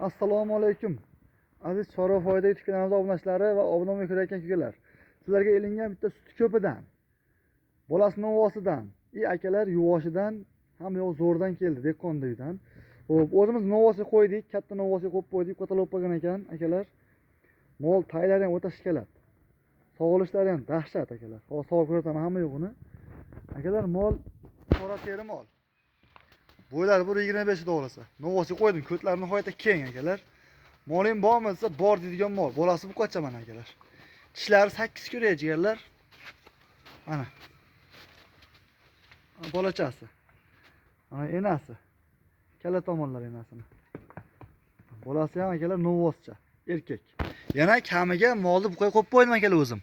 Assalomu alaykum. Aziz Chorva foyda YouTube kanalimizga obunachilari va obuna bo'lmay ko'rayotgan kukalar. Sizlarga elingan bitta sut ko'pidan, bolasini novosidan, akalar yuvoshidan, ham yo'q zo'rdan keldi, Dekkon uydan. Xo'p, o'zimiz novosiga qo'ydik, katta novosiga qo'yib qo'ydik, katalog bo'lgan ekan, akalar. Mol taylari ham o'ta shikalat. Sog'lishlari ham dahshat, akalar. Hozir sog'ib ko'rsataman hamma yo'g'ini. Akalar, mol qora teri mol. Bo'ylari 1.25 to'g'risi. Novosiga qo'ydim, ko'tlari nihoyatda keng, akalar. Molim bormi desa, bor deydigan mol. Bolasi bu qancha mana, akalar. Tishlari 8 ko'raya jigarlar. Mana. Bolachasi. Mana enasi. Kala tomonlar enasini. Bolasi ham akalar novoscha, erkak. Yana kamiga molni bu qo'yib qo'ydim akalar o'zim.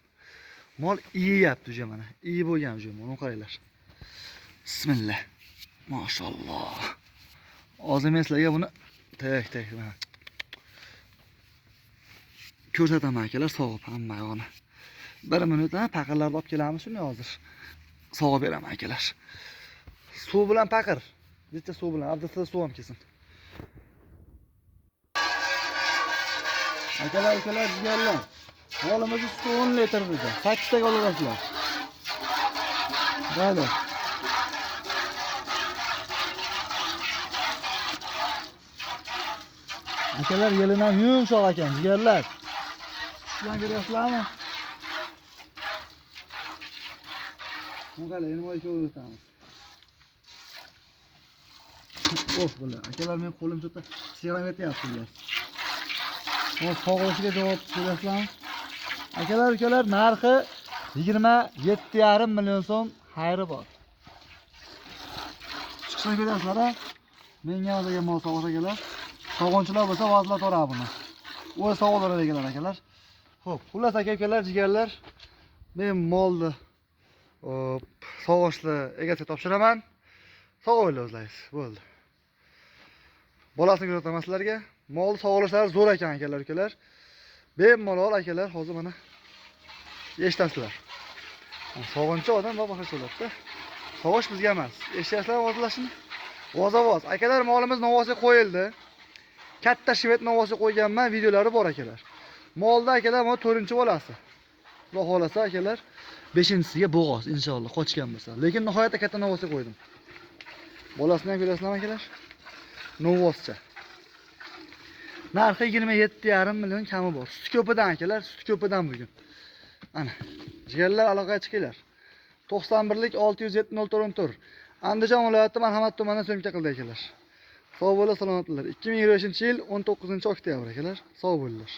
Mol iyiyapti uje mana. İyi bo'lgan uje, mana qaranglar. Bismillah. Maşallah. Hozir men sizlarga buni tek mana ko'rsataman akalar, sog'ib hamma yog'ini. 1 minutdan paqirlarni olib kelamiz shuni hozir. Sog'ib beraman akalar. Suv bilan paqir. Bitta suv bilan, abdasta suv ham kelsin. Akalar, jigarlar. Molimiz suv 10 litr dedi. 8 taga olasizlar. Mayli. Akalar, yelin ham yumshoq ekan, jigarlar. Sizlar ko'ryapsizlarmi? Mana nima ikkovi o'tamiz. Bular. Akalar, men qo'lim to'ta sigaram yetyapti. Hozir sog'lishiga javob berasizlarmi? Akalar, narxi 27,5 million so'm xayri bor. Chiqishni ko'ryapsizlar-a? Menga o'ziga mol sog'ib akalar. Sog'unchilar bo'lsa vazlatora buni. O'z sog'iladiganlar akalar. Xo'p, xullas aka-ukalar, jigarlar, men molni sog'ishni egasiga topshiraman. Sog'inglar o'zlaringiz. Bo'ldi. Bolasini ko'rsataman sizlarga. Mol sog'ishlari zo'r ekan akalar, ukalar. Bemalol akalar, hozir mana eshitasizlar. Sog'inchi odam boshqa bo'ladi-da. Sog'ish bizga emas. Eshitasizlar vozlashini? Voz. Akalar, molimiz novosiga qo'yildi. Katta shvet novosiga qo'yganman, videolari bor akalar. Molda akalar, mana 4-bolasi. Xudo xolasa akalar, 5-siga bo'g'oz inshaalloh qochgan bo'lsa. Lekin nihoyatda katta novosiga qo'ydim. Bolasini ham ko'rasizlarmi akalar? Novoscha. Narxi 27,5 million kami bor. Sut ko'pidan akalar, sut ko'pidan bugun. Ana, jigarlar aloqaga chiqinglar. 91lik 607-0 Andijon viloyati Marhamat tumanidan So'mka qildi akalar. Sog' bo'linglar, salomatlar. 2025-yil 19-oktyabr akalar. Sog' bo'linglar.